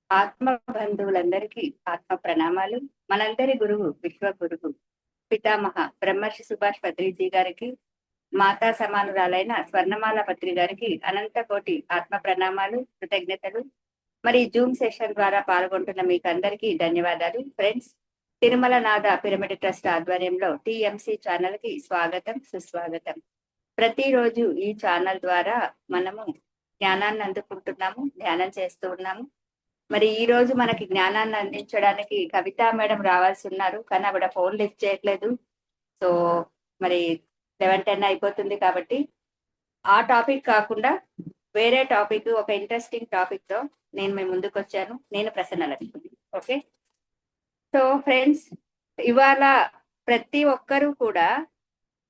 ఆత్మ బంధువులందరికీ ఆత్మ ప్రణామాలు. మనందరి గురువు విశ్వ గురువు పితామహ బ్రహ్మర్షి సుభాష్ పత్రిజీ గారికి, మాతా సమానురాలైన స్వర్ణమాల పత్రి గారికి అనంత కోటి ఆత్మ ప్రణామాలు, కృతజ్ఞతలు. మరి జూమ్ సెషన్ ద్వారా పాల్గొంటున్న మీకు అందరికీ ధన్యవాదాలు. ఫ్రెండ్స్, తిరుమల నాథ పిరమిడ్ ట్రస్ట్ ఆధ్వర్యంలో టిఎంసి ఛానల్ కి స్వాగతం, సుస్వాగతం. ప్రతిరోజు ఈ ఛానల్ ద్వారా మనము జ్ఞానాన్ని అందుకుంటున్నాము, ధ్యానం చేస్తూ ఉన్నాము. మరి ఈ రోజు మనకి జ్ఞానాన్ని అందించడానికి కవిత మేడం రావాల్సి ఉన్నారు, కానీ ఆవిడ ఫోన్ లిఫ్ట్ చేయట్లేదు. సో మరి 11:10 అయిపోతుంది కాబట్టి ఆ టాపిక్ కాకుండా వేరే టాపిక్, ఒక ఇంట్రెస్టింగ్ టాపిక్ తో నేను మీ ముందుకు వచ్చాను. నేను Prasanna Lakshmi. Okay, so friends, ఇవాళ ప్రతి ఒక్కరూ కూడా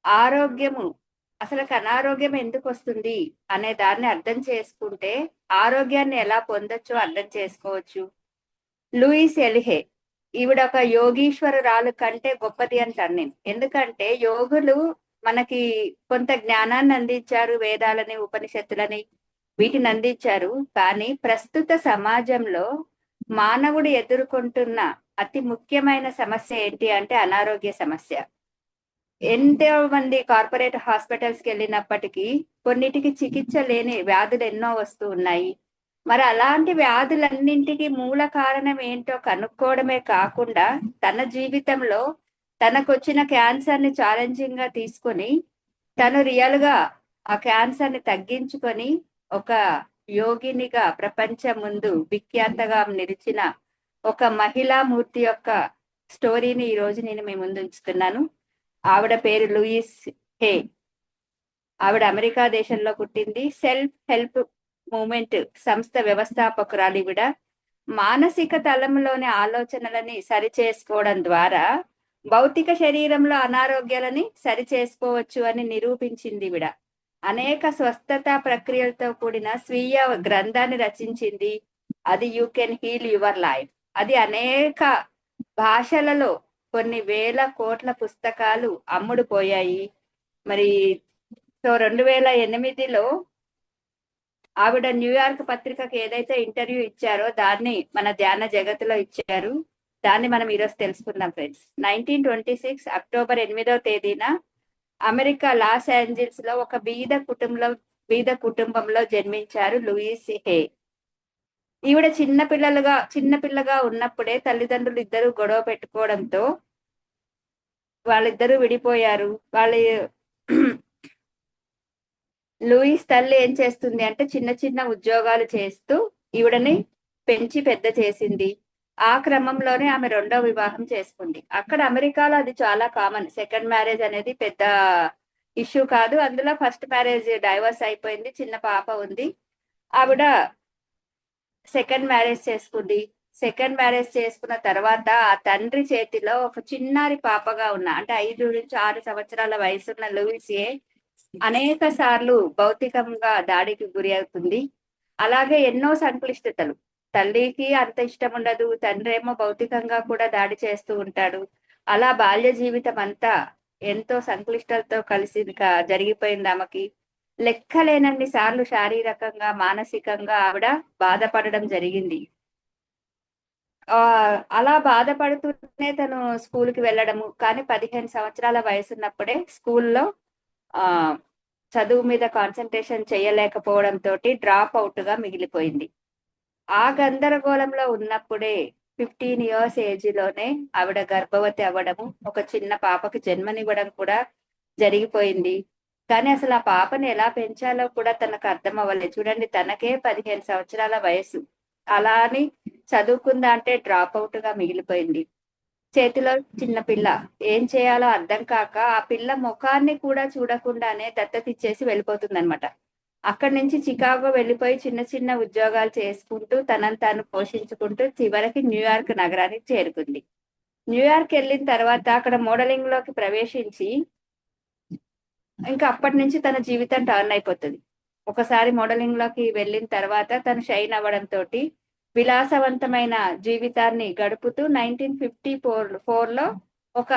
ఆరోగ్యము, అసలు అనారోగ్యం ఎందుకు వస్తుంది అనే దాన్ని అర్థం చేసుకుంటే ఆరోగ్యాన్ని ఎలా పొందొచ్చో అర్థం చేసుకోవచ్చు. లూయిస్ ఎలిహే, ఈవిడ ఒక యోగీశ్వరురాలు కంటే గొప్పది అంటాను నేను. ఎందుకంటే యోగులు మనకి కొంత జ్ఞానాన్ని అందించారు, వేదాలని, ఉపనిషత్తులని, వీటిని అందించారు. కానీ ప్రస్తుత సమాజంలో మానవుడు ఎదుర్కొంటున్న అతి ముఖ్యమైన సమస్య ఏంటి అంటే అనారోగ్య సమస్య. ఎంతో మంది కార్పొరేట్ హాస్పిటల్స్ కి వెళ్ళినప్పటికీ కొన్నిటికి చికిత్స లేని వ్యాధులు ఎన్నో వస్తూ ఉన్నాయి. మరి అలాంటి వ్యాధులన్నింటికి మూల కారణం ఏంటో కనుక్కోవడమే కాకుండా తన జీవితంలో తనకొచ్చిన క్యాన్సర్ ని ఛాలెంజింగ్ గా తీసుకొని తను రియల్ గా ఆ క్యాన్సర్ ని తగ్గించుకొని ఒక యోగినిగా ప్రపంచం ముందు విఖ్యాతగా నిలిచిన ఒక మహిళా మూర్తి యొక్క స్టోరీని ఈ రోజు నేను మీ ముందు ఉంచుతున్నాను. ఆవిడ పేరు లూయిస్ హే. ఆవిడ అమెరికా దేశంలో పుట్టింది. సెల్ఫ్ హెల్ప్ మూవ్మెంట్ సంస్థ వ్యవస్థాపకురాలు ఈవిడ. మానసిక తలంలోని ఆలోచనలని సరిచేసుకోవడం ద్వారా భౌతిక శరీరంలో అనారోగ్యాలని సరిచేసుకోవచ్చు అని నిరూపించింది ఈవిడ. అనేక స్వస్థత ప్రక్రియలతో కూడిన స్వీయ గ్రంథాన్ని రచించింది. అది you can heal your life. అది అనేక భాషలలో కొన్ని వేల కోట్ల పుస్తకాలు అమ్ముడు పోయాయి. మరి సో 2008లో ఆవిడ న్యూయార్క్ పత్రికకి ఏదైతే ఇంటర్వ్యూ ఇచ్చారో దాన్ని మన ధ్యాన జగత్తులో ఇచ్చారు. దాన్ని మనం ఈరోజు తెలుసుకుందాం ఫ్రెండ్స్. 1926 అక్టోబర్ 8వ తేదీన అమెరికా లాస్ ఏంజల్స్ లో ఒక బీద కుటుంబంలో జన్మించారు లూయిస్ హే. ఈవిడ చిన్నపిల్లగా ఉన్నప్పుడే తల్లిదండ్రులు ఇద్దరు గొడవ పెట్టుకోవడంతో వాళ్ళిద్దరూ విడిపోయారు. లూయిస్ తల్లి ఏం చేస్తుంది అంటే చిన్న చిన్న ఉద్యోగాలు చేస్తూ ఈవిడని పెంచి పెద్ద చేసింది. ఆ క్రమంలోనే ఆమె రెండో వివాహం చేసుకుంది. అక్కడ అమెరికాలో అది చాలా కామన్. సెకండ్ మ్యారేజ్ అనేది పెద్ద ఇష్యూ కాదు. అందులో ఫస్ట్ మ్యారేజ్ డైవర్స్ అయిపోయింది, చిన్న పాప ఉంది. ఆవిడ సెకండ్ మ్యారేజ్ చేసుకుంది. సెకండ్ మ్యారేజ్ చేసుకున్న తర్వాత ఆ తండ్రి చేతిలో ఒక చిన్నారి పాపగా ఉన్న, అంటే 5 నుంచి 6 సంవత్సరాల వయసున్న లూయిసే అనేక సార్లు భౌతికంగా దాడికి గురి అవుతుంది. అలాగే ఎన్నో సంక్లిష్టతలు. తల్లికి అంత ఇష్టం ఉండదు, తండ్రి ఏమో భౌతికంగా కూడా దాడి చేస్తూ ఉంటాడు. అలా బాల్య జీవితం అంతా ఎంతో సంక్లిష్టలతో కలిసి జరిగిపోయింది ఆమెకి. లెక్కలేనన్ని సార్లు శారీరకంగా, మానసికంగా ఆవిడ బాధపడడం జరిగింది. అలా బాధపడుతూనే తను స్కూల్కి వెళ్ళడము. కానీ 15 సంవత్సరాల వయసున్నప్పుడే స్కూల్లో చదువు మీద కాన్సన్ట్రేషన్ చేయలేకపోవడంతో డ్రాప్ అవుట్ గా మిగిలిపోయింది. ఆ గందరగోళంలో ఉన్నప్పుడే 15 ఇయర్స్ ఏజ్ లోనే ఆవిడ గర్భవతి అవ్వడము, ఒక చిన్న పాపకి జన్మనివ్వడం కూడా జరిగిపోయింది. కానీ అసలు ఆ పాపని ఎలా పెంచాలో కూడా తనకు అర్థం అవ్వలేదు. చూడండి, తనకే 15 సంవత్సరాల వయసు. అలా అని చదువుకుందా అంటే డ్రాప్ అవుట్ గా మిగిలిపోయింది. చేతిలో చిన్న పిల్ల, ఏం చేయాలో అర్థం కాక ఆ పిల్ల ముఖాన్ని కూడా చూడకుండానే దత్తత ఇచ్చేసి వెళ్ళిపోతుంది అనమాట. అక్కడి నుంచి చికాగో వెళ్ళిపోయి చిన్న చిన్న ఉద్యోగాలు చేసుకుంటూ తనని తాను పోషించుకుంటూ చివరికి న్యూయార్క్ నగరానికి చేరుకుంది. న్యూయార్క్ వెళ్ళిన తర్వాత అక్కడ మోడలింగ్ లోకి ప్రవేశించి ఇంకా అప్పటి నుంచి తన జీవితం టర్న్ అయిపోతుంది. ఒకసారి మోడలింగ్ లోకి వెళ్ళిన తర్వాత తను షైన్ అవ్వడంతో విలాసవంతమైన జీవితాన్ని గడుపుతూ 1954లో ఒక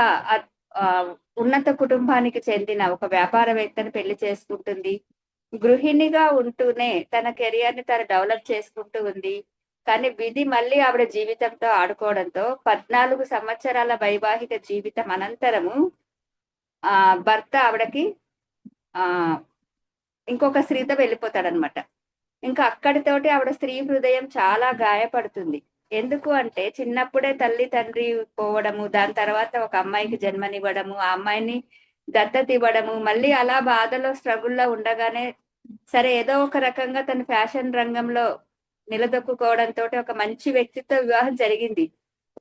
ఉన్నత కుటుంబానికి చెందిన ఒక వ్యాపారవేత్తని పెళ్లి చేసుకుంటుంది. గృహిణిగా ఉంటూనే తన కెరియర్ ని తను డెవలప్ చేసుకుంటూ ఉంది. కానీ విధి మళ్ళీ ఆవిడ జీవితంతో ఆడుకోవడంతో 14 సంవత్సరాల వైవాహిక జీవితం అనంతరము ఆ భర్త ఆవిడకి ఆ ఇంకొక స్త్రీతో వెళ్ళిపోతాడనమాట. ఇంకా అక్కడితోటి ఆవిడ స్త్రీ హృదయం చాలా గాయపడుతుంది. ఎందుకు అంటే చిన్నప్పుడే తల్లి తండ్రి పోవడము, దాని తర్వాత ఒక అమ్మాయికి జన్మనివ్వడము, ఆ అమ్మాయిని దత్తత ఇవ్వడము, మళ్ళీ అలా బాధలో స్ట్రగుల్లో ఉండగానే సరే ఏదో ఒక రకంగా తన ఫ్యాషన్ రంగంలో నిలదొక్కుకోవడంతో ఒక మంచి వ్యక్తితో వివాహం జరిగింది.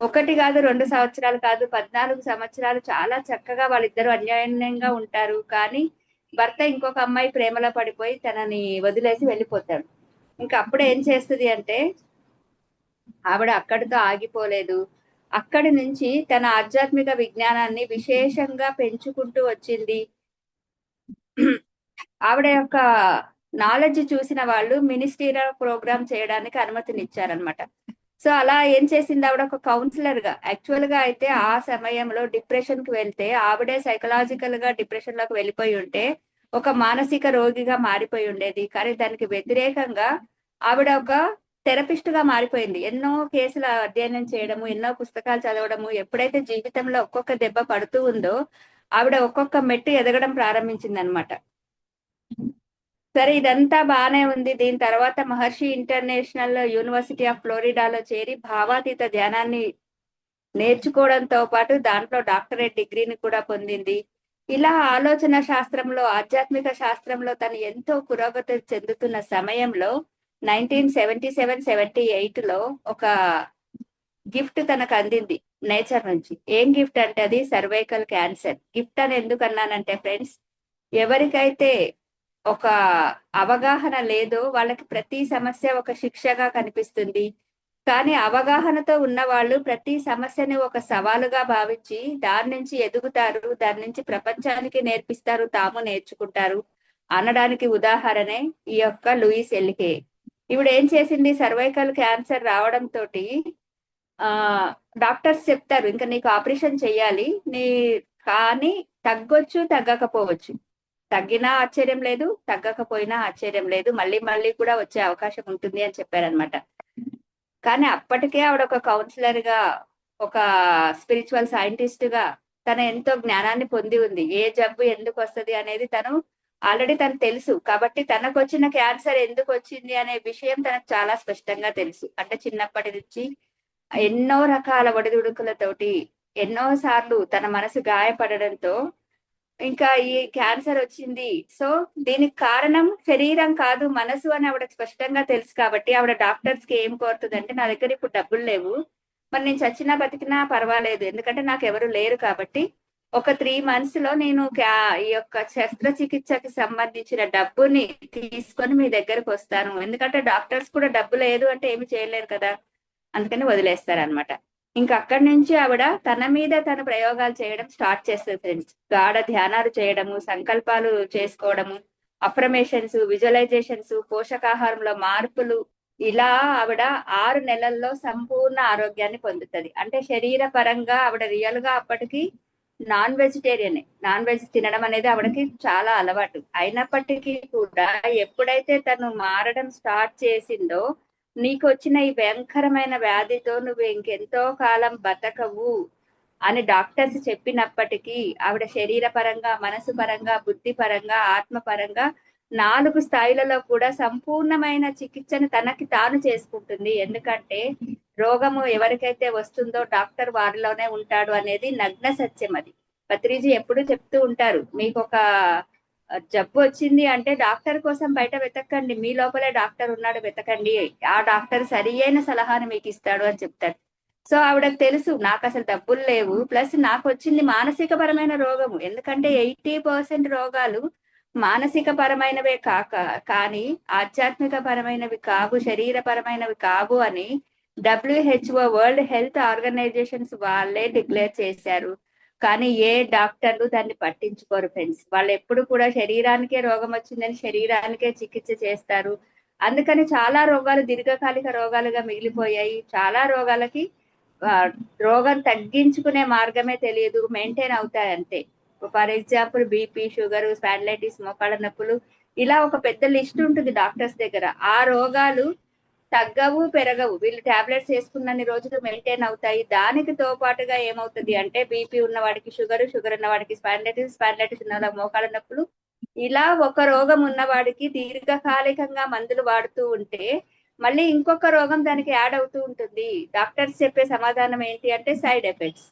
ఒకటి కాదు, 2 సంవత్సరాలు కాదు, 14 సంవత్సరాలు చాలా చక్కగా వాళ్ళిద్దరూ అన్యోన్యంగా ఉంటారు. కానీ భర్త ఇంకొక అమ్మాయి ప్రేమలో పడిపోయి తనని వదిలేసి వెళ్ళిపోతాడు. ఇంకా అప్పుడు ఏం చేస్తుంది అంటే ఆవిడ అక్కడితో ఆగిపోలేదు. అక్కడి నుంచి తన ఆధ్యాత్మిక విజ్ఞానాన్ని విశేషంగా పెంచుకుంటూ వచ్చింది. ఆవిడ యొక్క నాలెడ్జ్ చూసిన వాళ్ళు మినిస్టీరియల్ ప్రోగ్రామ్ చేయడానికి అనుమతినిచ్చారనమాట. సో అలా ఏం చేసింది ఆవిడ ఒక కౌన్సిలర్ గా. యాక్చువల్ గా అయితే ఆ సమయంలో డిప్రెషన్ కి వెళ్తే ఆవిడే సైకలాజికల్ గా డిప్రెషన్ లోకి వెళ్ళిపోయి ఉంటే ఒక మానసిక రోగిగా మారిపోయి ఉండేది. కానీ దానికి వ్యతిరేకంగా ఆవిడ ఒక థెరపిస్ట్ గా మారిపోయింది. ఎన్నో కేసుల అధ్యయనం చేయడము, ఎన్నో పుస్తకాలు చదవడము, ఎప్పుడైతే జీవితంలో ఒక్కొక్క దెబ్బ పడుతూ ఉందో ఆవిడ ఒక్కొక్క మెట్టు ఎదగడం ప్రారంభించింది అనమాట. సరే ఇదంతా బానే ఉంది. దీని తర్వాత మహర్షి ఇంటర్నేషనల్ యూనివర్సిటీ ఆఫ్ ఫ్లోరిడాలో చేరి భావాతీత ధ్యానాన్ని నేర్చుకోవడంతో పాటు దాంట్లో డాక్టరేట్ డిగ్రీని కూడా పొందింది. ఇలా ఆలోచన శాస్త్రంలో, ఆధ్యాత్మిక శాస్త్రంలో తను ఎంతో పురోగతి చెందుతున్న సమయంలో 1977-78 లో ఒక గిఫ్ట్ తనకు అందింది నేచర్ నుంచి. ఏం గిఫ్ట్ అంటే అది సర్వైకల్ క్యాన్సర్ గిఫ్ట్ అని ఎందుకు అన్నానంటే ఫ్రెండ్స్, ఎవరికైతే ఒక అవగాహన లేదో వాళ్ళకి ప్రతి సమస్య ఒక శిక్షగా కనిపిస్తుంది. కానీ అవగాహనతో ఉన్న వాళ్ళు ప్రతి సమస్యని ఒక సవాలుగా భావించి దాని నుంచి ఎదుగుతారు, దాని నుంచి ప్రపంచానికి నేర్పిస్తారు, తాము నేర్చుకుంటారు అనడానికి ఉదాహరణే ఈ యొక్క లూయిస్ ఎల్కే. ఇప్పుడు ఏం చేసింది, సర్వైకల్ క్యాన్సర్ రావడం తోటి డాక్టర్స్ చెప్తారు ఇంకా నీకు ఆపరేషన్ చెయ్యాలి, కానీ తగ్గొచ్చు తగ్గకపోవచ్చు, తగ్గినా ఆశ్చర్యం లేదు, తగ్గకపోయినా ఆశ్చర్యం లేదు, మళ్ళీ మళ్ళీ కూడా వచ్చే అవకాశం ఉంటుంది అని చెప్పారనమాట. కానీ అప్పటికే ఆవిడ ఒక కౌన్సిలర్ గా, ఒక స్పిరిచువల్ సైంటిస్ట్ గా తన ఎంతో జ్ఞానాన్ని పొంది ఉంది. ఏ జబ్బు ఎందుకు వస్తుంది అనేది ఆల్రెడీ తను తెలుసు. కాబట్టి తనకు వచ్చిన క్యాన్సర్ ఎందుకు వచ్చింది అనే విషయం తనకు చాలా స్పష్టంగా తెలుసు. అంటే చిన్నప్పటి నుంచి ఎన్నో రకాల ఒడిదుడుకులతోటి ఎన్నో సార్లు తన మనసు గాయపడడంతో ఇంకా ఈ క్యాన్సర్ వచ్చింది. సో దీనికి కారణం శరీరం కాదు, మనసు అని ఆవిడ స్పష్టంగా తెలుసు. కాబట్టి ఆవిడ డాక్టర్స్ కి ఏం కోరుతుందంటే, నా దగ్గర ఇప్పుడు డబ్బులు లేవు, మరి నేను చచ్చినా బతికినా పర్వాలేదు, ఎందుకంటే నాకు ఎవరు లేరు, కాబట్టి ఒక 3 months లో నేను ఈ యొక్క శస్త్రచికిత్సకి సంబంధించిన డబ్బుని తీసుకొని మీ దగ్గరకు వస్తాను, ఎందుకంటే డాక్టర్స్ కూడా డబ్బు లేదు అంటే ఏమి చేయలేరు కదా, అందుకని వదిలేస్తారనమాట. ఇంకా అక్కడి నుంచి ఆవిడ తన మీద తన ప్రయోగాలు చేయడం స్టార్ట్ చేస్తుంది ఫ్రెండ్స్. గాఢ ధ్యానాలు చేయడము, సంకల్పాలు చేసుకోవడము, అఫర్మేషన్స్, విజువలైజేషన్స్, పోషకాహారంలో మార్పులు, ఇలా ఆవిడ 6 నెలల్లో సంపూర్ణ ఆరోగ్యాన్ని పొందుతుంది. అంటే శరీర పరంగా ఆవిడ రియల్ గా అప్పటికి నాన్ వెజిటేరియనే, నాన్ వెజ్ తినడం అనేది ఆవిడకి చాలా అలవాటు. అయినప్పటికీ కూడా ఎప్పుడైతే తను మారడం స్టార్ట్ చేసిందో, నీకు వచ్చిన ఈ భయంకరమైన వ్యాధితో నువ్వు ఇంకెంతో కాలం బతకవు అని డాక్టర్స్ చెప్పినప్పటికీ ఆవిడ శరీర పరంగా, మనసు పరంగా, బుద్ధి పరంగా, ఆత్మ పరంగా 4 స్థాయిలలో కూడా సంపూర్ణమైన చికిత్సను తనకి తాను చేసుకుంటుంది. ఎందుకంటే రోగము ఎవరికైతే వస్తుందో డాక్టర్ వారిలోనే ఉంటాడు అనేది నగ్న సత్యం. అది పత్రిజీ ఎప్పుడు చెప్తూ ఉంటారు, మీకు ఒక జబ్బు వచ్చింది అంటే డాక్టర్ కోసం బయట వెతకండి, మీ లోపలే డాక్టర్ ఉన్నాడు, వెతకండి, ఆ డాక్టర్ సరి అయిన సలహాను మీకు ఇస్తాడు అని చెప్తాడు. సో ఆవిడకు తెలుసు నాకు అసలు డబ్బులు లేవు, ప్లస్ నాకు వచ్చింది మానసిక పరమైన రోగము. ఎందుకంటే 80% రోగాలు మానసిక పరమైనవే కానీ ఆధ్యాత్మిక పరమైనవి కావు, శరీర పరమైనవి కావు అని WHO, వరల్డ్ హెల్త్ ఆర్గనైజేషన్స్ వాళ్ళే డిక్లేర్ చేశారు. కానీ ఏ డాక్టర్లు దాన్ని పట్టించుకోరు ఫ్రెండ్స్. వాళ్ళు ఎప్పుడు కూడా శరీరానికే రోగం వచ్చిందని శరీరానికే చికిత్స చేస్తారు. అందుకని చాలా రోగాలు దీర్ఘకాలిక రోగాలుగా మిగిలిపోయాయి. చాలా రోగాలకి రోగం తగ్గించుకునే మార్గమే తెలియదు, మెయింటైన్ అవుతాయి అంతే. For example BP, sugar, spondylitis, మోకాళ్ళ నొప్పులు, ఇలా ఒక పెద్ద లిస్ట్ ఉంటుంది డాక్టర్స్ దగ్గర. ఆ రోగాలు తగ్గవు పెరగవు. వీళ్ళు టాబ్లెట్స్ వేసుకున్నన్ని రోజులు మెయింటైన్ అవుతాయి. దానికి తో పాటుగా ఏమవుతుంది అంటే బీపీ ఉన్న వాడికి షుగర్, షుగర్ ఉన్న వాడికి స్పాండిలైటిస్, స్పాండిలైటిస్ ఉన్న మోకాళ్ళ నొప్పులు, ఇలా ఒక రోగం ఉన్న వాడికి దీర్ఘకాలికంగా మందులు వాడుతూ ఉంటే మళ్ళీ ఇంకొక రోగం దానికి యాడ్ అవుతూ ఉంటుంది. డాక్టర్స్ చెప్పే సమాధానం ఏంటి అంటే సైడ్ ఎఫెక్ట్స్.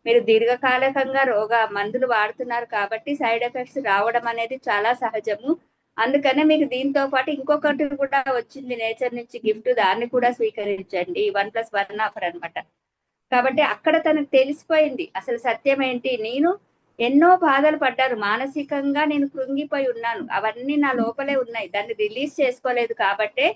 మీరు దీర్ఘకాలికంగా మందులు వాడుతున్నారు కాబట్టి సైడ్ ఎఫెక్ట్స్ రావడం అనేది చాలా సహజము. అందుకనే మీకు దీంతో పాటు ఇంకొకటి కూడా వచ్చింది నేచర్ నుంచి గిఫ్ట్, దాన్ని కూడా స్వీకరించండి. 1+1 ఆఫర్ అనమాట. కాబట్టి అక్కడ తనకు తెలిసిపోయింది అసలు సత్యం ఏంటి. నేను ఎన్నో బాధలు పడ్డాను, మానసికంగా నేను కృంగిపోయి ఉన్నాను, అవన్నీ నా లోపలే ఉన్నాయి, దాన్ని రిలీజ్ చేసుకోలేదు కాబట్టే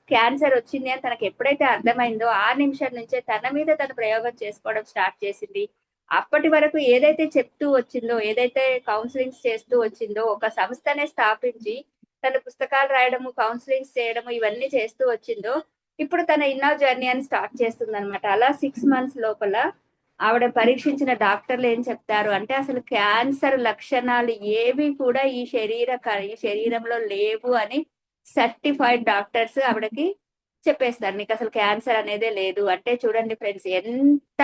క్యాన్సర్ వచ్చింది అని తనకు ఎప్పుడైతే అర్థమైందో ఆ నిమిషం నుంచే తన మీద తను ప్రయోగం చేసుకోవడం స్టార్ట్ చేసింది. అప్పటి వరకు ఏదైతే చెప్తూ వచ్చిందో, ఏదైతే కౌన్సిలింగ్స్ చేస్తూ వచ్చిందో, ఒక సంస్థనే స్థాపించి తన పుస్తకాలు రాయడము, కౌన్సిలింగ్స్ చేయడము, ఇవన్నీ చేస్తూ వచ్చిందో, ఇప్పుడు తన ఇన్నర్ జర్నీ అని స్టార్ట్ చేస్తుంది అనమాట. అలా 6 months లోపల ఆవిడ పరీక్షించిన డాక్టర్లు ఏం చెప్తారు అంటే అసలు క్యాన్సర్ లక్షణాలు ఏవి కూడా ఈ శరీరంలో లేవు అని సర్టిఫైడ్ డాక్టర్స్ ఆవిడకి చెప్పేస్తారు. నీకు అసలు క్యాన్సర్ అనేదే లేదు అంటే. చూడండి ఫ్రెండ్స్, ఎంత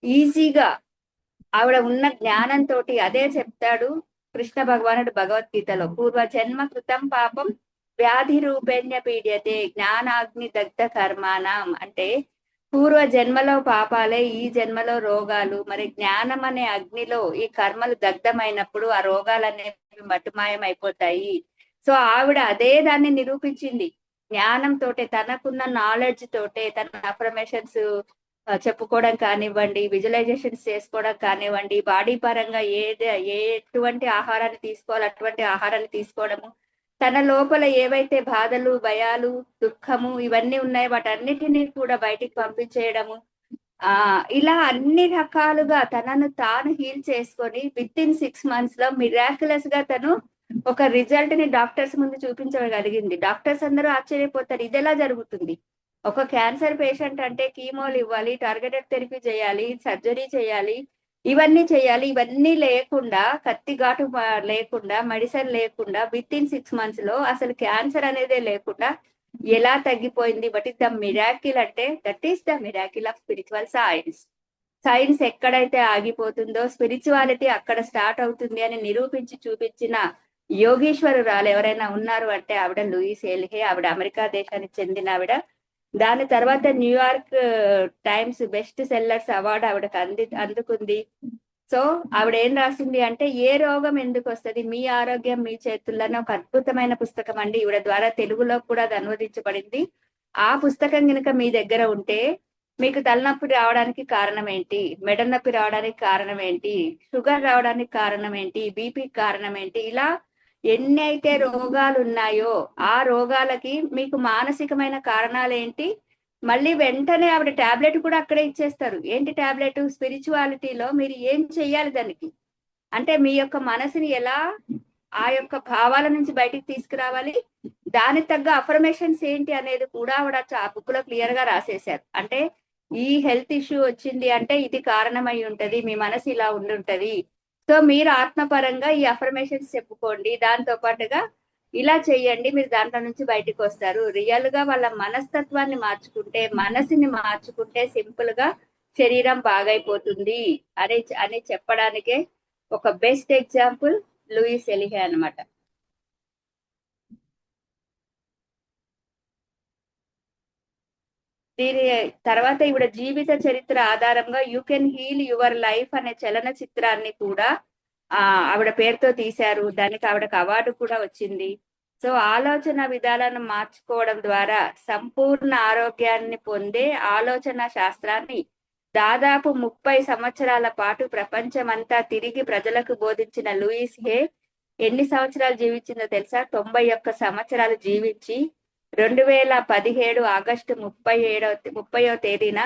ఈజీగా ఆవిడ ఉన్న జ్ఞానంతో అదే చెప్తాడు కృష్ణ భగవానుడు భగవద్గీతలో. పూర్వ జన్మ కృతం పాపం వ్యాధి రూపేణ్య పీడ్యతే జ్ఞానాగ్ని దగ్ధ కర్మాణం అంటే పూర్వ జన్మలో పాపాలే ఈ జన్మలో రోగాలు. మరి జ్ఞానం అనే అగ్నిలో ఈ కర్మలు దగ్ధమైనప్పుడు ఆ రోగాలు అనేవి మటుమాయం అయిపోతాయి. సో ఆవిడ అదే దాన్ని నిరూపించింది. జ్ఞానంతోటే, తనకున్న నాలెడ్జ్ తోటే, తన అఫర్మేషన్స్ చెప్పుకోవడం కానివ్వండి, విజువలైజేషన్స్ చేసుకోవడం కానివ్వండి, బాడీ పరంగా ఎటువంటి ఆహారాన్ని తీసుకోవాలి అటువంటి ఆహారాన్ని తీసుకోవడము, తన లోపల ఏవైతే బాధలు, భయాలు, దుఃఖము ఇవన్నీ ఉన్నాయో వాటన్నిటినీ కూడా బయటికి పంపించేయడము, ఇలా అన్ని రకాలుగా తనను తాను హీల్ చేసుకొని విత్ ఇన్ 6 months లో మిరాక్యులస్ గా తను ఒక రిజల్ట్ ని డాక్టర్స్ ముందు చూపించగలిగింది. డాక్టర్స్ అందరూ ఆశ్చర్యపోతారు, ఇది ఎలా జరుగుతుంది. ఒక క్యాన్సర్ పేషెంట్ అంటే కీమోలు ఇవ్వాలి, టార్గెటెడ్ థెరపీ చేయాలి, సర్జరీ చేయాలి, ఇవన్నీ లేకుండా, కత్తి ఘాటు లేకుండా, మెడిసిన్ లేకుండా విత్ ఇన్ 6 months లో అసలు క్యాన్సర్ అనేదే లేకుండా ఎలా తగ్గిపోయింది. బట్ ఇస్ ద మిరాకిల్ అంటే that is the miracle of spiritual science. Science ఎక్కడైతే ఆగిపోతుందో స్పిరిచువాలిటీ అక్కడ స్టార్ట్ అవుతుంది అని నిరూపించి చూపించిన యోగీశ్వరురాలు ఎవరైనా ఉన్నారు అంటే ఆవిడ లూయిస్ ఎల్హే. ఆవిడ అమెరికా దేశానికి చెందిన ఆవిడ. దాని తర్వాత New York times best sellers award ఆవిడకి అందుకుంది. సో ఆవిడ ఏం రాసింది అంటే ఏ రోగం ఎందుకు వస్తుంది, మీ ఆరోగ్యం మీ చేతుల్లోనే ఒక అద్భుతమైన పుస్తకం అండి. ఈవిడ ద్వారా తెలుగులో కూడా అది అనువదించబడింది. ఆ పుస్తకం కనుక మీ దగ్గర ఉంటే మీకు తలనొప్పి రావడానికి కారణం ఏంటి, మెడ నొప్పి రావడానికి కారణం ఏంటి, షుగర్ రావడానికి కారణం ఏంటి, బీపీకి కారణం ఏంటి, ఇలా ఎన్ని అయితే రోగాలు ఉన్నాయో ఆ రోగాలకి మీకు మానసికమైన కారణాలు ఏంటి, మళ్ళీ వెంటనే ఆవిడ టాబ్లెట్ కూడా అక్కడే ఇచ్చేస్తారు. ఏంటి టాబ్లెట్, స్పిరిచువాలిటీలో మీరు ఏం చెయ్యాలి దానికి అంటే మీ యొక్క మనసుని ఎలా ఆ యొక్క భావాల నుంచి బయటికి తీసుకురావాలి, దానికి తగ్గ అఫర్మేషన్స్ ఏంటి అనేది కూడా ఆవిడ ఆ బుక్ లో క్లియర్ గా రాసేశారు. అంటే ఈ హెల్త్ ఇష్యూ వచ్చింది అంటే ఇది కారణమై ఉంటది, మీ మనసు ఇలా ఉండుంటది. సో మీరు ఆత్మపరంగా ఈ అఫర్మేషన్స్ చెప్పుకోండి, దాంతో పాటుగా ఇలా చెయ్యండి, మీరు దాంట్లో నుంచి బయటకు వస్తారు. రియల్ గా వాళ్ళ మనస్తత్వాన్ని మార్చుకుంటే, మనసుని మార్చుకుంటే సింపుల్ గా శరీరం బాగైపోతుంది అని చెప్పడానికే ఒక బెస్ట్ ఎగ్జాంపుల్ లూయిస్ ఎలిహే అన్నమాట. దీని తర్వాత ఈవిడ జీవిత చరిత్ర ఆధారంగా you can heal your life అనే చలన చిత్రాన్ని కూడా ఆవిడ పేరుతో తీశారు. దానికి ఆవిడకు అవార్డు కూడా వచ్చింది. సో ఆలోచన విధాలను మార్చుకోవడం ద్వారా సంపూర్ణ ఆరోగ్యాన్ని పొందే ఆలోచన శాస్త్రాన్ని దాదాపు 30 సంవత్సరాల పాటు ప్రపంచమంతా తిరిగి ప్రజలకు బోధించిన లూయిస్ హే ఎన్ని సంవత్సరాలు జీవించిందో తెలుసా? 91 సంవత్సరాలు జీవించి 2017 ఆగస్టు 30వ తేదీన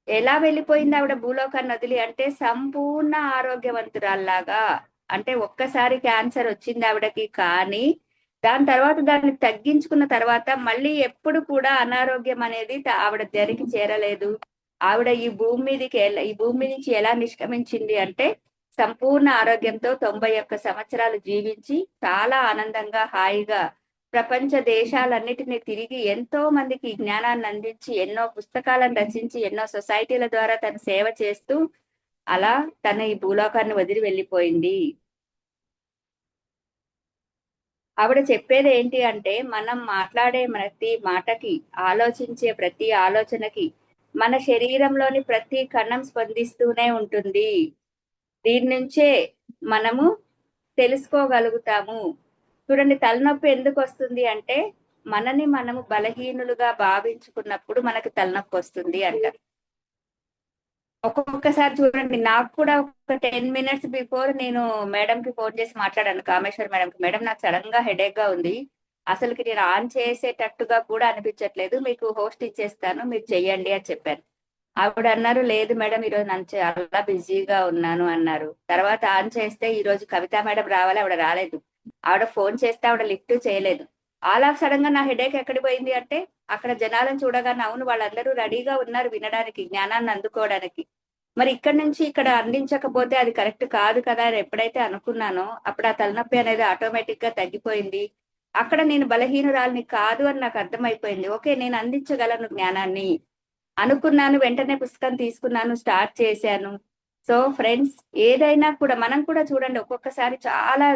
ఎలా వెళ్ళిపోయింది ఆవిడ భూలోకాన్ని వదిలి అంటే సంపూర్ణ ఆరోగ్యవంతురాల్లాగా. అంటే ఒక్కసారి క్యాన్సర్ వచ్చింది ఆవిడకి, కానీ దాని తర్వాత దాన్ని తగ్గించుకున్న తర్వాత మళ్ళీ ఎప్పుడు కూడా అనారోగ్యం అనేది ఆవిడ దరికి చేరలేదు. ఆవిడ ఈ భూమి నుంచి ఎలా నిష్క్రమించింది అంటే సంపూర్ణ ఆరోగ్యంతో 91 సంవత్సరాలు జీవించి చాలా ఆనందంగా హాయిగా ప్రపంచ దేశాలన్నిటినీ తిరిగి ఎంతో మందికి జ్ఞానాన్ని అందించి ఎన్నో పుస్తకాలను రచించి ఎన్నో సొసైటీల ద్వారా తను సేవ చేస్తూ అలా తన ఈ భూలోకాన్ని వదిలి వెళ్ళిపోయింది. ఆవిడ చెప్పేది ఏంటి అంటే, మనం మాట్లాడే ప్రతి మాటకి, ఆలోచించే ప్రతి ఆలోచనకి మన శరీరంలోని ప్రతి కణం స్పందిస్తూనే ఉంటుంది. దీని నుంచే మనము తెలుసుకోగలుగుతాము. చూడండి, తలనొప్పి ఎందుకు వస్తుంది అంటే, మనని మనము బలహీనులుగా భావించుకున్నప్పుడు మనకు తలనొప్పి వస్తుంది అంటారు. ఒక్కొక్కసారి చూడండి, నాకు కూడా ఒక 10 minutes బిఫోర్ నేను మేడం కి ఫోన్ చేసి మాట్లాడాను, కామేశ్వర్ మేడం కి. మేడం, నాకు సడన్ గా హెడేక్ గా ఉంది, అసలుకి నేను ఆన్ చేసేటట్టుగా కూడా అనిపించట్లేదు, మీకు హోస్ట్ ఇచ్చేస్తాను, మీరు చెయ్యండి అని చెప్పాను. ఆవిడ అన్నారు, లేదు మేడం, ఈరోజు నేను చాలా బిజీగా ఉన్నాను అన్నారు. తర్వాత ఆన్ చేస్తే ఈ రోజు కవితా మేడం రావాలి, ఆవిడ రాలేదు. ఆవిడ ఫోన్ చేస్తే ఆవిడ లిఫ్ట్ చేయలేదు. ఆల్ ఆఫ్ సడన్ గా నా హెడేక్ ఎక్కడికి పోయింది అంటే, అక్కడ జనాలను చూడగానే అవును వాళ్ళందరూ రెడీగా ఉన్నారు వినడానికి, జ్ఞానాన్ని అందుకోవడానికి. మరి ఇక్కడ నుంచి ఇక్కడ అందించకపోతే అది కరెక్ట్ కాదు కదా అని ఎప్పుడైతే అనుకున్నానో అప్పుడు ఆ తలనొప్పి అనేది ఆటోమేటిక్ గా తగ్గిపోయింది. అక్కడ నేను బలహీనురాలిని కాదు అని నాకు అర్థమైపోయింది. ఓకే, నేను అందించగలను జ్ఞానాన్ని అనుకున్నాను. వెంటనే పుస్తకం తీసుకున్నాను, స్టార్ట్ చేశాను. సో ఫ్రెండ్స్, ఏదైనా కూడా మనం కూడా చూడండి, ఒక్కొక్కసారి చాలా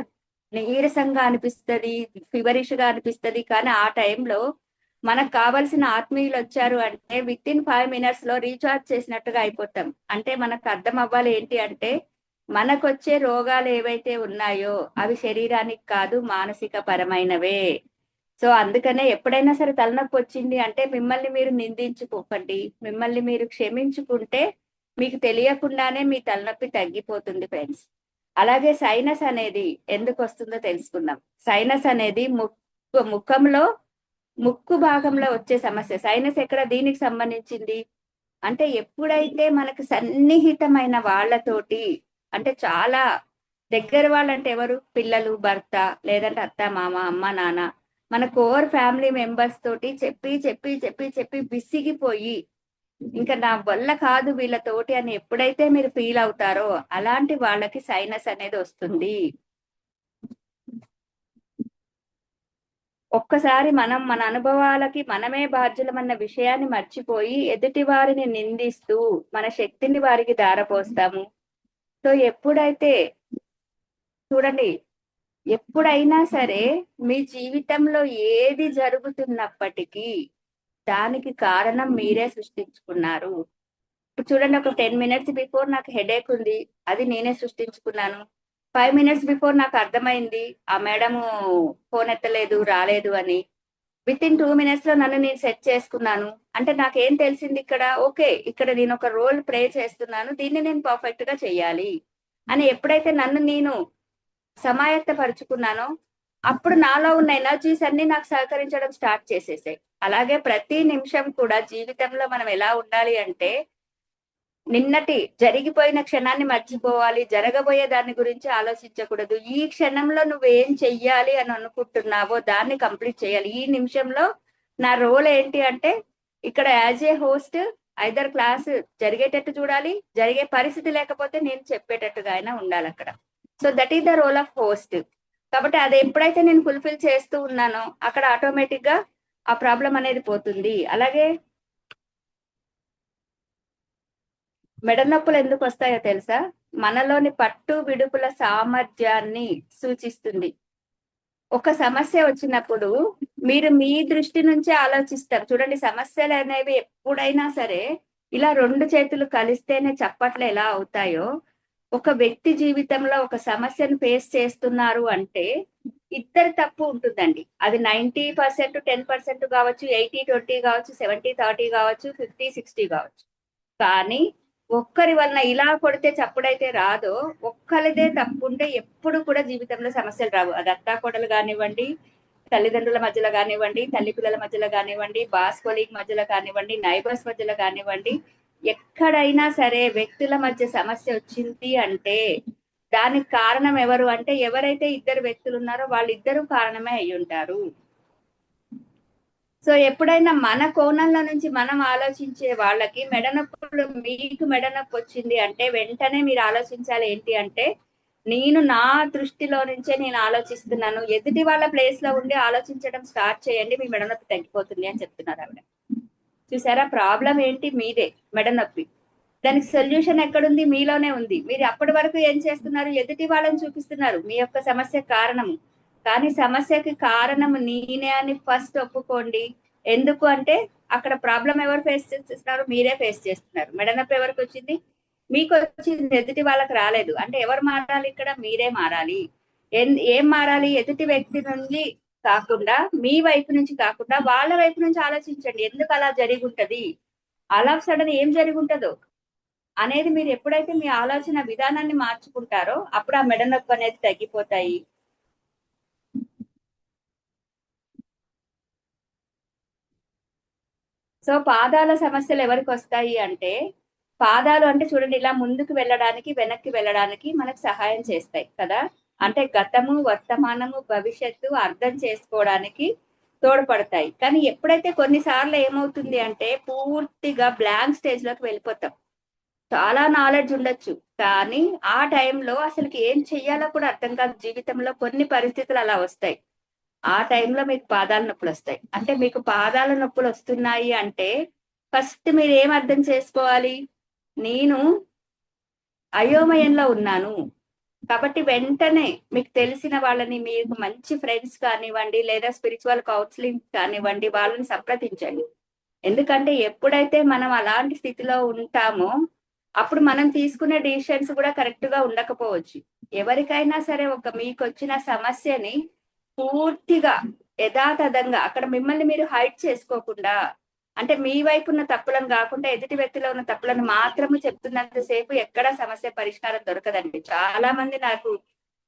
నీరసంగా అనిపిస్తది, ఫీవరిష్ గా అనిపిస్తది. కానీ ఆ టైంలో మనకు కావలసిన ఆత్మీయులు వచ్చారు అంటే విత్ ఇన్ 5 minutes లో రీఛార్జ్ చేసినట్టుగా అయిపోతాం. అంటే మనకు అర్థం అవ్వాలి ఏంటి అంటే, మనకొచ్చే రోగాలు ఏవైతే ఉన్నాయో అవి శరీరానికి కాదు, మానసిక పరమైనవే. సో అందుకనే ఎప్పుడైనా సరే తలనొప్పి వచ్చింది అంటే మిమ్మల్ని మీరు నిందించుకోకండి, మిమ్మల్ని మీరు క్షమించుకుంటే మీకు తెలియకుండానే మీ తలనొప్పి తగ్గిపోతుంది ఫ్రెండ్స్. అలాగే సైనస్ అనేది ఎందుకు వస్తుందో తెలుసుకుందాం. సైనస్ అనేది ముఖంలో ముక్కు భాగంలో వచ్చే సమస్య. సైనస్ ఎక్కడ దీనికి సంబంధించింది అంటే, ఎప్పుడైతే మనకు సన్నిహితమైన వాళ్ళతోటి, అంటే చాలా దగ్గర వాళ్ళంటే ఎవరు, పిల్లలు, భర్త, లేదంటే అత్త మామ, అమ్మ నాన్న, మన కోర్ ఫ్యామిలీ మెంబర్స్ తోటి చెప్పి చెప్పి చెప్పి చెప్పి విసిగిపోయి ఇంకా నా వల్ల కాదు వీళ్ళతోటి అని ఎప్పుడైతే మీరు ఫీల్ అవుతారో అలాంటి వాళ్ళకి సైనస్ అనేది వస్తుంది. ఒక్కసారి మనం మన అనుభవాలకి మనమే బాధ్యులమన్న విషయాన్ని మర్చిపోయి ఎదుటి వారిని నిందిస్తూ మన శక్తిని వారికి ధారపోస్తాము. సో ఎప్పుడైతే చూడండి, ఎప్పుడైనా సరే మీ జీవితంలో ఏది జరుగుతున్నప్పటికీ దానికి కారణం మీరే సృష్టించుకున్నారు. ఇప్పుడు చూడండి, ఒక 10 minutes బిఫోర్ నాకు హెడేక్ ఉంది, అది నేనే సృష్టించుకున్నాను. 5 minutes బిఫోర్ నాకు అర్థమైంది ఆ మేడము ఫోన్ ఎత్తలేదు, రాలేదు అని. విత్ ఇన్ 2 minutes లో నన్ను నేను సెట్ చేసుకున్నాను. అంటే నాకేం తెలిసింది ఇక్కడ, ఓకే ఇక్కడ నేను ఒక రోల్ ప్లే చేస్తున్నాను, దీన్ని నేను పర్ఫెక్ట్ గా చెయ్యాలి అని ఎప్పుడైతే నన్ను నేను సమాయత్తపరుచుకున్నానో అప్పుడు నాలో ఉన్న ఎనర్జీస్ అన్ని నాకు సహకరించడం స్టార్ట్ చేసేసాయి. అలాగే ప్రతి నిమిషం కూడా జీవితంలో మనం ఎలా ఉండాలి అంటే, నిన్నటి జరిగిపోయిన క్షణాన్ని మర్చిపోవాలి, జరగబోయే దాని గురించి ఆలోచించకూడదు. ఈ క్షణంలో నువ్వేం చెయ్యాలి అని అనుకుంటున్నావో దాన్ని కంప్లీట్ చేయాలి. ఈ నిమిషంలో నా రోల్ ఏంటి అంటే, ఇక్కడ as a host either class జరిగేటట్టు చూడాలి, జరిగే పరిస్థితి లేకపోతే నేను చెప్పేటట్టుగా అయినా ఉండాలి అక్కడ. So that is the role of host. కాబట్టి అది ఎప్పుడైతే నేను ఫుల్ఫిల్ చేస్తూ ఉన్నానో అక్కడ ఆటోమేటిక్ గా ఆ ప్రాబ్లం అనేది పోతుంది. అలాగే మెడ నొప్పులు ఎందుకు వస్తాయో తెలుసా? మనలోని పట్టు విడుపుల సామర్థ్యాన్ని సూచిస్తుంది. ఒక సమస్య వచ్చినప్పుడు మీరు మీ దృష్టి నుంచే ఆలోచిస్తారు. చూడండి, సమస్యలు అనేవి ఎప్పుడైనా సరే ఇలా రెండు చేతులు కలిస్తేనే చప్పట్లు ఎలా అవుతాయో, ఒక వ్యక్తి జీవితంలో ఒక సమస్యను ఫేస్ చేస్తున్నారు అంటే ఇద్దరు తప్పు ఉంటుందండి. అది 90% 10% కావచ్చు, 80-20 కావచ్చు, 70-30 కావచ్చు, 50-60 కావచ్చు. కానీ ఒక్కరి వలన ఇలా కొడితే చప్పుడైతే రాదో, ఒక్కరిదే తప్పుంటే ఎప్పుడు కూడా జీవితంలో సమస్యలు రావు. అది అత్తాకోడలు కానివ్వండి, తల్లిదండ్రుల మధ్యలో కానివ్వండి, తల్లి పిల్లల మధ్యలో కానివ్వండి, బాస్ కొలీగ్ మధ్యలో కానివ్వండి, నైబర్స్ మధ్యలో కానివ్వండి, ఎక్కడైనా సరే వ్యక్తుల మధ్య సమస్య వచ్చింది అంటే దానికి కారణం ఎవరు అంటే, ఎవరైతే ఇద్దరు వ్యక్తులు ఉన్నారో వాళ్ళిద్దరూ కారణమే అయి ఉంటారు. సో ఎప్పుడైనా మన కోణంలో నుంచి మనం ఆలోచించే వాళ్ళకి మెడనొప్పులు, మీకు మెడనొప్పి వచ్చింది అంటే వెంటనే మీరు ఆలోచించాలి ఏంటి అంటే, నేను నా దృష్టిలో నుంచే నేను ఆలోచిస్తున్నాను, ఎదుటి వాళ్ళ ప్లేస్ లో ఉండి ఆలోచించడం స్టార్ట్ చేయండి, మీ మెడ నొప్పి తగ్గిపోతుంది అని చెప్తున్నారు ఆవిడ. చూసారా, ప్రాబ్లం ఏంటి? మీదే మెడ నొప్పి. దానికి సొల్యూషన్ ఎక్కడుంది? మీలోనే ఉంది. మీరు అప్పటి వరకు ఏం చేస్తున్నారు? ఎదుటి వాళ్ళని చూపిస్తున్నారు మీ యొక్క సమస్య కారణము. కానీ సమస్యకి కారణం నేనే అని ఫస్ట్ ఒప్పుకోండి. ఎందుకు అంటే అక్కడ ప్రాబ్లం ఎవరు ఫేస్ చేస్తున్నారు? మీరే ఫేస్ చేస్తున్నారు. మెడ నొప్పి ఎవరికి వచ్చింది? మీకు వచ్చింది, ఎదుటి వాళ్ళకి రాలేదు. అంటే ఎవరు మారాలి ఇక్కడ? మీరే మారాలి. ఏం మారాలి? ఎదుటి వ్యక్తి నుండి కాకుండా, మీ వైపు నుంచి కాకుండా వాళ్ళ వైపు నుంచి ఆలోచించండి. ఎందుకు అలా జరిగి ఉంటది, అలా సడన్ ఏం జరిగి ఉంటదో అనేది మీరు ఎప్పుడైతే మీ ఆలోచన విధానాన్ని మార్చుకుంటారో అప్పుడు ఆ మెడ నొప్పి అనేది తగ్గిపోతాయి. సో పాదాల సమస్యలు ఎవరికి వస్తాయి అంటే, పాదాలు అంటే చూడండి, ఇలా ముందుకు వెళ్ళడానికి వెనక్కి వెళ్ళడానికి మనకు సహాయం చేస్తాయి కదా. అంటే గతము, వర్తమానము, భవిష్యత్తు అర్థం చేసుకోవడానికి తోడ్పడతాయి. కానీ ఎప్పుడైతే కొన్నిసార్లు ఏమవుతుంది అంటే పూర్తిగా బ్లాంక్ స్టేజ్ లోకి వెళ్ళిపోతాం. చాలా నాలెడ్జ్ ఉండొచ్చు, కానీ ఆ టైంలో అసలుకి ఏం చెయ్యాలో కూడా అర్థం కాదు. జీవితంలో కొన్ని పరిస్థితులు అలా వస్తాయి. ఆ టైంలో మీకు పాదాల నొప్పులు వస్తాయి. అంటే మీకు పాదాల నొప్పులు వస్తున్నాయి అంటే ఫస్ట్ మీరు ఏం అర్థం చేసుకోవాలి? నేను అయోమయంలో ఉన్నాను. కాబట్టి వెంటనే మీకు తెలిసిన వాళ్ళని, మీకు మంచి ఫ్రెండ్స్ కానివ్వండి, లేదా స్పిరిచువల్ కౌన్సిలింగ్ కానివ్వండి, వాళ్ళని సంప్రదించండి. ఎందుకంటే ఎప్పుడైతే మనం అలాంటి స్థితిలో ఉంటామో అప్పుడు మనం తీసుకునే డిసిషన్స్ కూడా కరెక్ట్ గా ఉండకపోవచ్చు. ఎవరికైనా సరే మీకు వచ్చిన సమస్యని పూర్తిగా యథాతథంగా అక్కడ మిమ్మల్ని మీరు హైడ్ చేసుకోకుండా, అంటే మీ వైపు ఉన్న తప్పులను కాకుండా ఎదుటి వ్యక్తిలో ఉన్న తప్పులను మాత్రము చెప్తున్నంతసేపు ఎక్కడ సమస్య పరిష్కారం దొరకదండి. చాలా మంది నాకు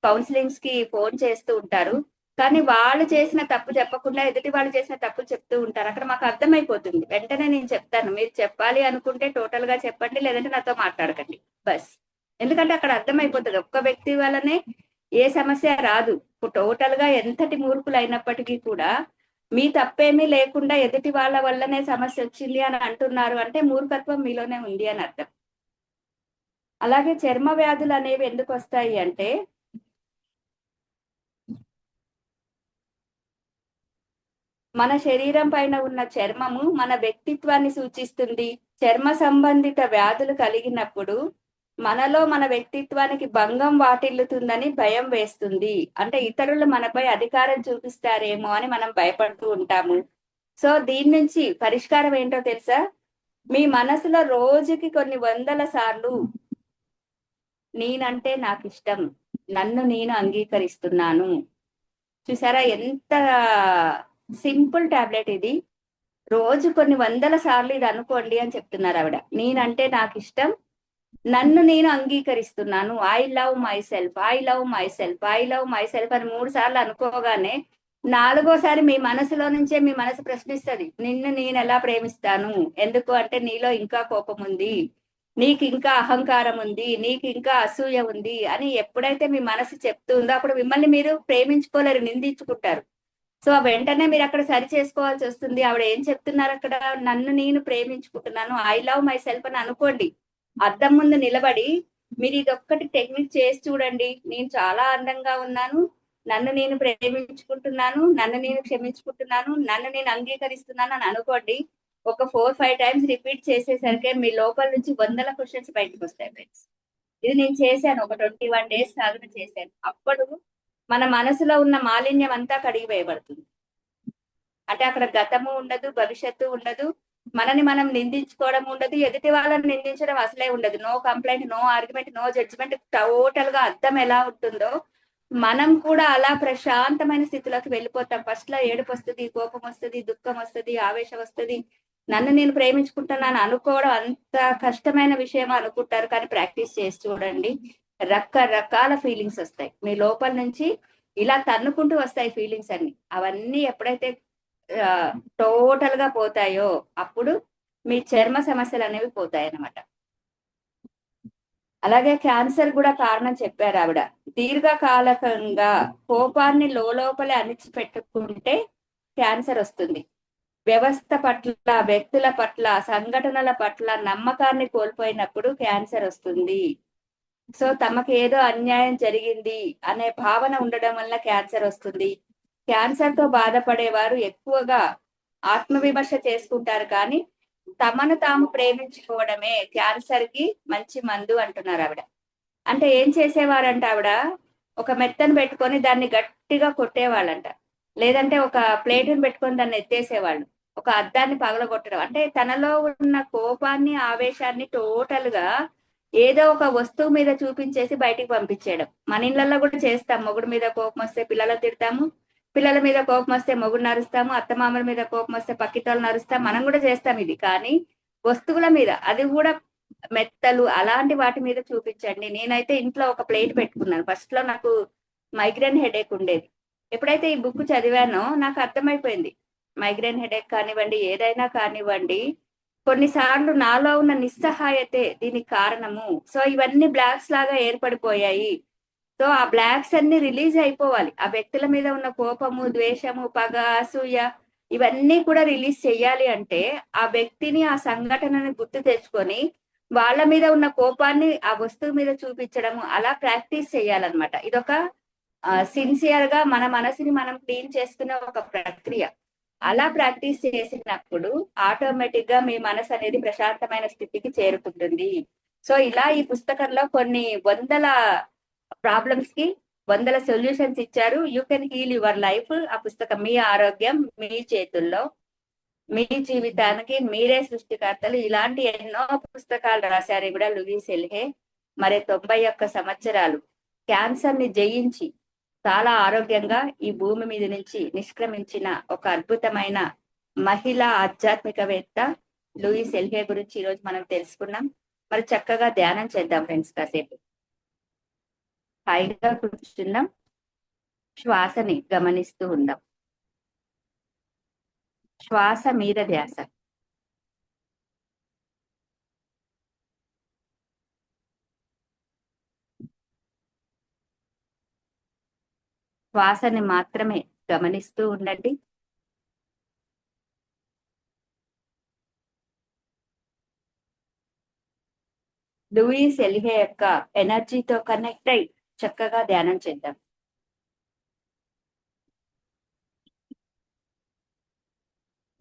కౌన్సిలింగ్స్ కి ఫోన్ చేస్తూ ఉంటారు, కానీ వాళ్ళు చేసిన తప్పు చెప్పకుండా ఎదుటి వాళ్ళు చేసిన తప్పు చెప్తూ ఉంటారు. అక్కడ మాకు అర్థమైపోతుంది. వెంటనే నేను చెప్తాను, మీరు చెప్పాలి అనుకుంటే టోటల్ గా చెప్పండి, లేదంటే నాతో మాట్లాడకండి బస్. ఎందుకంటే అక్కడ అర్థమైపోతుంది, ఒక్క వ్యక్తి వల్లనే ఏ సమస్య రాదు. టోటల్ గా ఎంతటి మూర్ఖులు అయినప్పటికీ కూడా మీ తప్పేమీ లేకుండా ఎదుటి వాళ్ళ వల్లనే సమస్య వచ్చింది అని అంటున్నారు అంటే మూర్ఖత్వం మీలోనే ఉంది అని అర్థం. అలాగే చర్మ వ్యాధులు అనేవి ఎందుకు వస్తాయి అంటే, మన శరీరం పైన ఉన్న చర్మము మన వ్యక్తిత్వాన్ని సూచిస్తుంది. చర్మ సంబంధిత వ్యాధులు కలిగినప్పుడు మనలో మన వ్యక్తిత్వానికి భంగం వాటిల్లుతుందని భయం వేస్తుంది. అంటే ఇతరులు మనపై అధికారం చూపిస్తారేమో అని మనం భయపడుతూ ఉంటాము. సో దీని నుంచి పరిష్కారం ఏంటో తెలుసా? మీ మనసులో రోజుకి కొన్ని వందల సార్లు నేనంటే నాకు ఇష్టం, నన్ను నేను అంగీకరిస్తున్నాను. చూసారా ఎంత సింపుల్ టాబ్లెట్ ఇది. రోజు కొన్ని వందల సార్లు ఇది అనుకోండి అని చెప్తున్నారు ఆవిడ. నేనంటే నాకు ఇష్టం, నన్ను నేను అంగీకరిస్తున్నాను, I love my self, I love my self, I love my self అని 3 సార్లు అనుకోగానే 4గోసారి మీ మనసులో నుంచే మీ మనసు ప్రశ్నిస్తుంది, నిన్ను నేను ఎలా ప్రేమిస్తాను? ఎందుకు అంటే నీలో ఇంకా కోపం ఉంది, నీకు ఇంకా అహంకారం ఉంది, నీకు ఇంకా అసూయ ఉంది అని ఎప్పుడైతే మీ మనసు చెప్తుందో అప్పుడు మిమ్మల్ని మీరు ప్రేమించుకోలేరు, నిందించుకుంటారు. సో వెంటనే మీరు అక్కడ సరి చేసుకోవాల్సి వస్తుంది. ఆవిడ ఏం చెప్తున్నారు అక్కడ? నన్ను నేను ప్రేమించుకుంటున్నాను, ఐ లవ్ మై సెల్ఫ్ అని అనుకోండి. అద్దం ముందు నిలబడి మీరు ఇది ఒక్కటి టెక్నిక్ చేసి చూడండి. నేను చాలా అందంగా ఉన్నాను, నన్ను నేను ప్రేమించుకుంటున్నాను, నన్ను నేను క్షమించుకుంటున్నాను, నన్ను నేను అంగీకరిస్తున్నాను అని అనుకోండి. ఒక 4-5 టైమ్స్ రిపీట్ చేసేసరికి మీ లోపల నుంచి వందల క్వశ్చన్స్ బయటకు వస్తాయి ఫ్రెండ్స్. ఇది నేను చేశాను, ఒక 21 days సాధన చేశాను. అప్పుడు మన మనసులో ఉన్న మాలిన్యం అంతా కడిగివేయబడుతుంది. అంటే అక్కడ గతము ఉండదు, భవిష్యత్తు ఉండదు, మనని మనం నిందించుకోవడం ఉండదు, ఎదుటి వాళ్ళని నిందించడం అసలే ఉండదు. No complaint, no argument, no judgement. Total గా అర్థం ఎలా ఉంటుందో మనం కూడా అలా ప్రశాంతమైన స్థితిలోకి వెళ్ళిపోతాం. ఫస్ట్ లో ఏడుపు వస్తుంది, కోపం వస్తుంది, దుఃఖం వస్తుంది, ఆవేశం వస్తుంది. నన్ను నేను ప్రేమించుకుంటున్నాను అనుకోవడం అంత కష్టమైన విషయం అనుకుంటారు, కానీ ప్రాక్టీస్ చేసి చూడండి, రకరకాల ఫీలింగ్స్ వస్తాయి మీ లోపల నుంచి. ఇలా తన్నుకుంటూ వస్తాయి ఫీలింగ్స్ అన్ని. అవన్నీ ఎప్పుడైతే టోటల్ గా పోతాయో అప్పుడు మీ చర్మ సమస్యలు అనేవి పోతాయి అన్నమాట. అలాగే క్యాన్సర్ కూడా కారణం చెప్పారు ఆవిడ. దీర్ఘకాలకంగా కోపాన్ని లోపలే అణిచిపెట్టుకుంటే క్యాన్సర్ వస్తుంది. వ్యవస్థ పట్ల, వ్యక్తుల పట్ల, సంఘటనల పట్ల నమ్మకాన్ని కోల్పోయినప్పుడు క్యాన్సర్ వస్తుంది. సో తమకు ఏదో అన్యాయం జరిగింది అనే భావన ఉండడం వల్ల క్యాన్సర్ వస్తుంది. క్యాన్సర్ తో బాధపడేవారు ఎక్కువగా ఆత్మవిమర్శ చేసుకుంటారు కానీ తమను తాము ప్రేమించుకోవడమే క్యాన్సర్ కి మంచి మందు అంటున్నారు ఆవిడ. అంటే ఏం చేసేవారంట ఆవిడ, ఒక మెత్తను పెట్టుకొని దాన్ని గట్టిగా కొట్టేవాళ్ళంట. లేదంటే ఒక ప్లేటుని పెట్టుకొని దాన్ని ఎత్తేసేవాళ్ళు. ఒక అద్దాన్ని పగలగొట్టడం అంటే తనలో ఉన్న కోపాన్ని ఆవేశాన్ని టోటల్ గా ఏదో ఒక వస్తువు మీద చూపించేసి బయటికి పంపించేయడం. మన ఇళ్లలో కూడా చేస్తాం. మొగుడు మీద కోపం వస్తే పిల్లలను తిడతాము, పిల్లల మీద కోపం వస్తే మొగుడు నరుస్తాము, అత్తమామల మీద కోపం వస్తే పక్కింటోళ్ళు నరుస్తాం. మనం కూడా చేస్తాం ఇది. కానీ వస్తువుల మీద, అది కూడా మెత్తలు అలాంటి వాటి మీద చూపించండి. నేనైతే ఇంట్లో ఒక ప్లేట్ పెట్టుకున్నాను. ఫస్ట్ లో నాకు మైగ్రేన్ హెడేక్ ఉండేది. ఎప్పుడైతే ఈ బుక్ చదివానో నాకు అర్థమైపోయింది. మైగ్రేన్ హెడేక్ కానివ్వండి, ఏదైనా కానివ్వండి, కొన్నిసార్లు నాలో ఉన్న నిస్సహాయతే దీనికి కారణము. సో ఇవన్నీ బ్లాక్స్ లాగా ఏర్పడిపోయాయి. సో ఆ బ్లాక్స్ అన్ని రిలీజ్ అయిపోవాలి. ఆ వ్యక్తుల మీద ఉన్న కోపము, ద్వేషము, పగ, అసూయ ఇవన్నీ కూడా రిలీజ్ చెయ్యాలి అంటే ఆ వ్యక్తిని, ఆ సంఘటనని గుర్తు తెచ్చుకొని వాళ్ళ మీద ఉన్న కోపాన్ని ఆ వస్తువు మీద చూపించడము, అలా ప్రాక్టీస్ చేయాలన్నమాట. ఇదొక సిన్సియర్ గా మన మనసుని మనం క్లీన్ చేసుకునే ఒక ప్రక్రియ. అలా ప్రాక్టీస్ చేసినప్పుడు ఆటోమేటిక్ గా మీ మనసు అనేది ప్రశాంతమైన స్థితికి చేరుకుంటుంది. సో ఇలా ఈ పుస్తకంలో కొన్ని వందల ప్రాబ్లమ్స్ కి వందల సొల్యూషన్స్ ఇచ్చారు. You can heal your life. ఆ పుస్తకం మీ ఆరోగ్యం మీ చేతుల్లో, మీ జీవితానికి మీరే సృష్టికర్తలు. ఇలాంటి ఎన్నో పుస్తకాలు రాశారు కూడా లూయిస్ ఎల్హే. మరి 91 సంవత్సరాలు క్యాన్సర్ ని జయించి చాలా ఆరోగ్యంగా ఈ భూమి మీద నుంచి నిష్క్రమించిన ఒక అద్భుతమైన మహిళా ఆధ్యాత్మికవేత్త లూయిస్ ఎల్హే గురించి ఈరోజు మనం తెలుసుకున్నాం. మరి చక్కగా ధ్యానం చేద్దాం ఫ్రెండ్స్. కాసేపు హాయిగా కూర్చుందాం, శ్వాసని గమనిస్తూ ఉందాం. శ్వాస మీద ధ్యాస. శ్వాసని మాత్రమే గమనిస్తూ ఉండండి. లూయిస్ ఎల్హే యొక్క ఎనర్జీతో కనెక్ట్ అయి చక్కగా ధ్యానం చేద్దాం.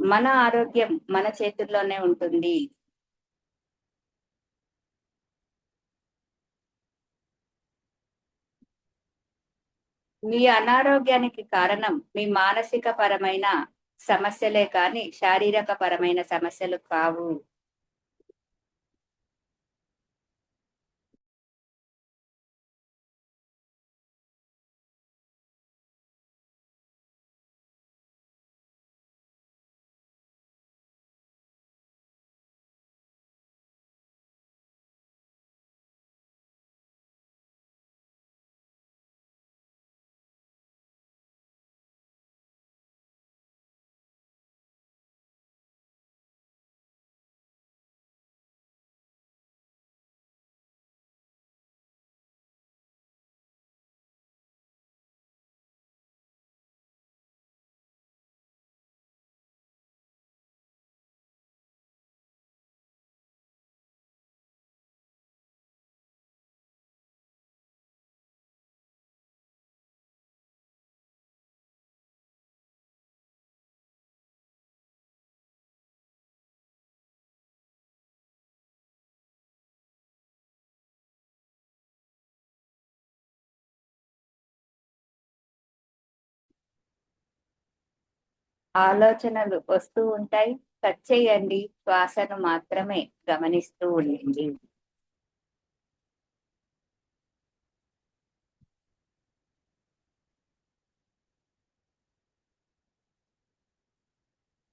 మన ఆరోగ్యం మన చేతుల్లోనే ఉంటుంది. మీ అనారోగ్యానికి కారణం మీ మానసిక పరమైన సమస్యలే కానీ శారీరక పరమైన సమస్యలు కావు. ఆలోచనలు వస్తూ ఉంటాయి. కట్ చేయండి, శ్వాసను మాత్రమే గమనిస్తూ ఉండండి.